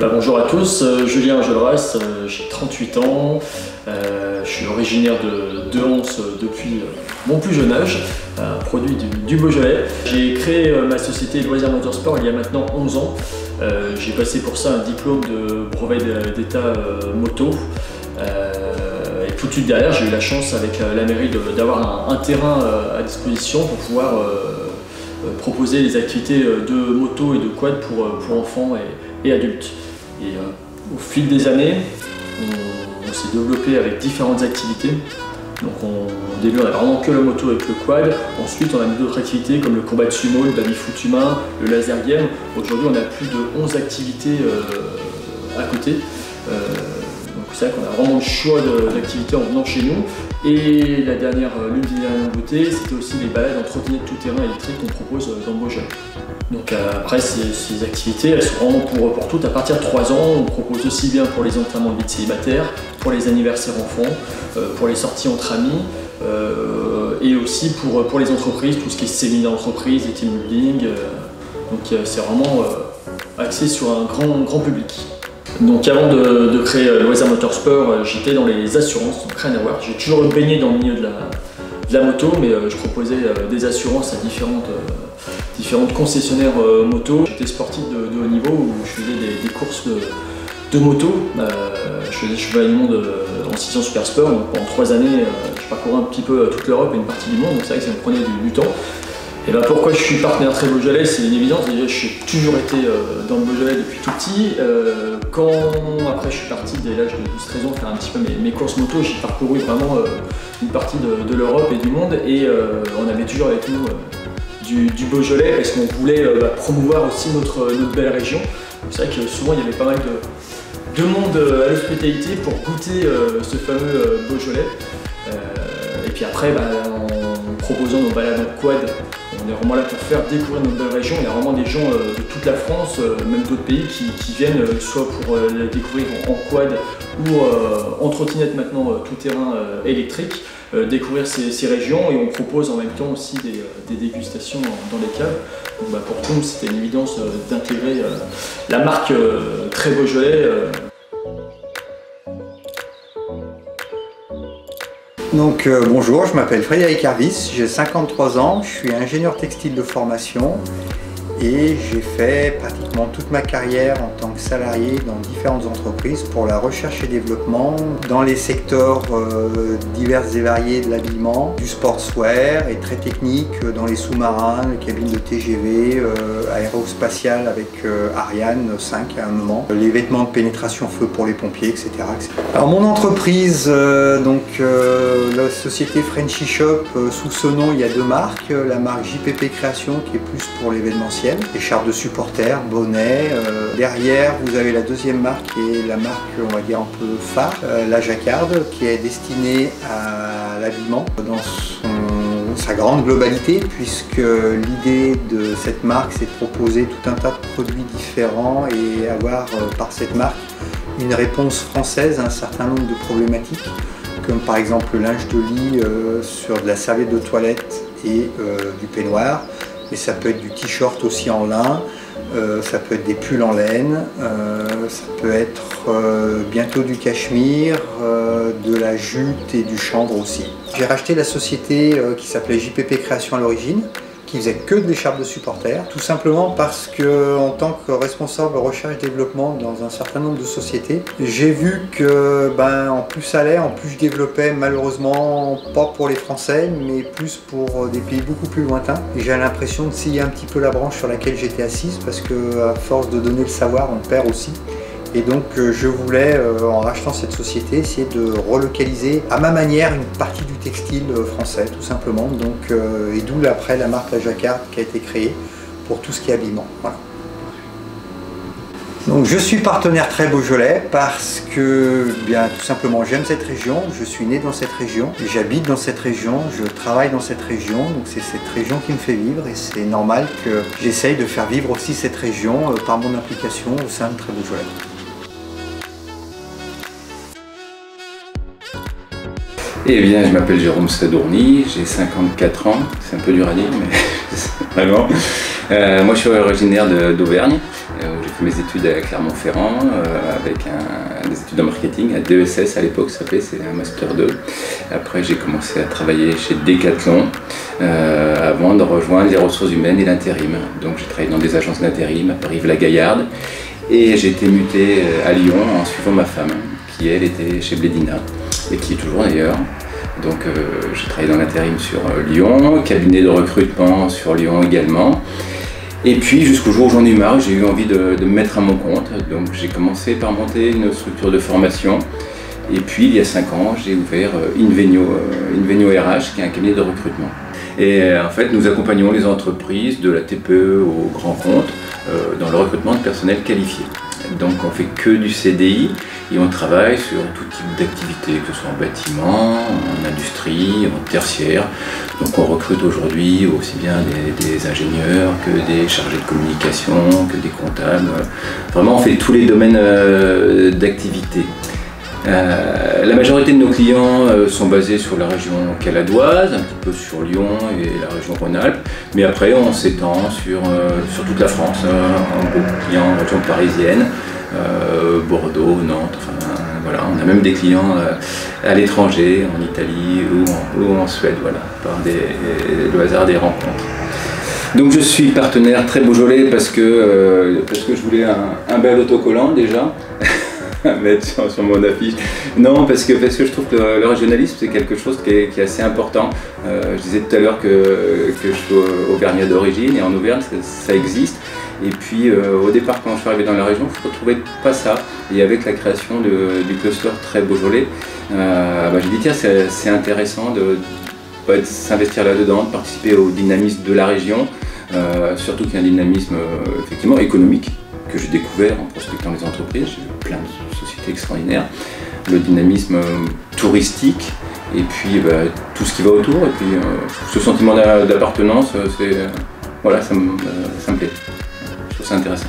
Bonjour à tous, Julien Enjolras, j'ai 38 ans, je suis originaire de Hons depuis mon plus jeune âge, un produit du Beaujolais. J'ai créé ma société Loisirs Motorsport il y a maintenant 11 ans. J'ai passé pour ça un diplôme de brevet d'état moto. Et tout de suite derrière, j'ai eu la chance avec la mairie d'avoir un terrain à disposition pour pouvoir proposer des activités de moto et de quad pour enfants et adultes. Et au fil des années, on s'est développé avec différentes activités. Donc au début, on n'avait vraiment que la moto avec le quad. Ensuite, on a mis d'autres activités comme le combat de sumo, le baby-foot humain, le laser game. Aujourd'hui, on a plus de 11 activités à côté. Donc c'est vrai qu'on a vraiment le choix d'activités en venant chez nous. Et l'une des dernières nouveautés, c'était aussi les balades en trottinette tout-terrain électrique qu'on propose dans le Beaujolais. Donc après, ces activités, elles sont vraiment pour toutes. À partir de 3 ans, on propose aussi bien pour les enterrements de vie de célibataires, pour les anniversaires enfants, pour les sorties entre amis, et aussi pour les entreprises, tout ce qui est séminaire d'entreprise et team building. Donc c'est vraiment axé sur un grand public. Donc avant de créer Loisirs Motorsport, j'étais dans les assurances, donc rien à voir. J'ai toujours baigné dans le milieu de la moto, mais je proposais des assurances à différentes concessionnaires moto. J'étais sportif de haut niveau où je faisais des courses de moto. Je faisais cheval du monde en section super sport. Donc pendant 3 années, je parcourais un petit peu toute l'Europe et une partie du monde, donc c'est vrai que ça me prenait du temps. Et pourquoi je suis partenaire très Beaujolais, c'est une évidence. Déjà, j'ai toujours été dans le Beaujolais depuis tout petit. Après je suis parti dès l'âge de 12-13 ans faire un petit peu mes courses moto, j'ai parcouru vraiment une partie de l'Europe et du monde, et on avait toujours avec nous du Beaujolais parce qu'on voulait promouvoir aussi notre belle région. C'est vrai que souvent il y avait pas mal de monde à l'hospitalité pour goûter ce fameux Beaujolais. Et puis après, en proposant nos balades en quad, on est vraiment là pour faire découvrir notre belle région. Il y a vraiment des gens de toute la France, même d'autres pays, qui viennent soit pour la découvrir en quad ou en trottinette maintenant tout-terrain électrique, découvrir ces régions, et on propose en même temps aussi des dégustations dans les caves. Donc, pour tout, c'était une évidence d'intégrer la marque très Beaujolais. Donc bonjour, je m'appelle Frédéric Arvis, j'ai 53 ans, je suis ingénieur textile de formation et j'ai fait pratiquement toute ma carrière en tant que salarié dans différentes entreprises pour la recherche et développement dans les secteurs divers et variés de l'habillement, du sportswear et très technique dans les sous-marins, les cabines de TGV, aérospatiales avec Ariane 5 à un moment, les vêtements de pénétration feu pour les pompiers, etc. Alors mon entreprise, la société Frenchy Shop, sous ce nom il y a 2 marques, la marque JPP Création qui est plus pour l'événementiel, écharpes de supporters, bonnets. Derrière vous avez la deuxième marque qui est la marque on va dire un peu phare, la Jacquarde, qui est destinée à l'habillement dans sa grande globalité, puisque l'idée de cette marque c'est de proposer tout un tas de produits différents et avoir par cette marque une réponse française à un certain nombre de problématiques, comme par exemple le linge de lit sur de la serviette de toilette et du peignoir, mais ça peut être du t-shirt aussi en lin, ça peut être des pulls en laine, ça peut être bientôt du cachemire, de la jute et du chanvre aussi. J'ai racheté la société qui s'appelait JPP Création à l'origine, qui faisait que de l'écharpe de supporters, tout simplement parce que en tant que responsable recherche et développement dans un certain nombre de sociétés, j'ai vu que en plus ça allait, en plus je développais malheureusement pas pour les Français, mais plus pour des pays beaucoup plus lointains. Et j'ai l'impression de scier un petit peu la branche sur laquelle j'étais assise, parce que à force de donner le savoir, on perd aussi. Et donc je voulais, en rachetant cette société, essayer de relocaliser à ma manière une partie du textile français, tout simplement. Donc, et d'où après la marque La Jacquarde qui a été créée pour tout ce qui est habillement. Voilà. Donc je suis partenaire très Beaujolais parce que tout simplement j'aime cette région, je suis né dans cette région, j'habite dans cette région, je travaille dans cette région, donc c'est cette région qui me fait vivre, et c'est normal que j'essaye de faire vivre aussi cette région par mon implication au sein de Très Beaujolais. Eh bien, je m'appelle Jérôme Sadourny, j'ai 54 ans, c'est un peu dur à dire, mais vraiment. Moi, je suis originaire d'Auvergne, J'ai fait mes études à Clermont-Ferrand avec des études en marketing, à DESS à l'époque, ça s'appelait, c'est un Master 2. Après j'ai commencé à travailler chez Decathlon avant de rejoindre les ressources humaines et l'intérim. Donc j'ai travaillé dans des agences d'intérim à Paris-la-Gaillarde et j'ai été muté à Lyon en suivant ma femme qui elle était chez Blédina et qui est toujours d'ailleurs. Donc j'ai travaillé dans l'intérim sur Lyon, cabinet de recrutement sur Lyon également. Et puis jusqu'au jour où j'en ai eu marre, j'ai eu envie de me mettre à mon compte. Donc j'ai commencé par monter une structure de formation. Et puis il y a 5 ans, j'ai ouvert Invenio RH, qui est un cabinet de recrutement. Et en fait, nous accompagnons les entreprises de la TPE au grand compte dans le recrutement de personnel qualifié. Donc on fait que du CDI et on travaille sur tout type d'activité, que ce soit en bâtiment, en industrie, en tertiaire. Donc on recrute aujourd'hui aussi bien des ingénieurs que des chargés de communication, que des comptables. Vraiment on fait tous les domaines d'activité. La majorité de nos clients sont basés sur la région caladoise, un petit peu sur Lyon et la région Rhône-Alpes, mais après on s'étend sur toute la France, en gros clients en région parisienne, Bordeaux, Nantes, enfin voilà, on a même des clients à l'étranger, en Italie ou en Suède, voilà, par le hasard des rencontres. Donc je suis partenaire très Beaujolais parce que je voulais un bel autocollant déjà. À mettre sur mon affiche. Non, parce que je trouve que le régionalisme c'est quelque chose qui est assez important. Je disais tout à l'heure que je suis auvergnat d'origine et en Auvergne ça existe. Et puis au départ quand je suis arrivé dans la région, je ne retrouvais pas ça. Et avec la création du cluster très Beaujolais, j'ai dit tiens c'est intéressant de s'investir là-dedans, de participer au dynamisme de la région, surtout qu'il y a un dynamisme effectivement économique que j'ai découvert en prospectant les entreprises. J'ai vu plein de sociétés extraordinaires, le dynamisme touristique et puis tout ce qui va autour et puis ce sentiment d'appartenance, voilà, ça me plaît, je trouve ça intéressant.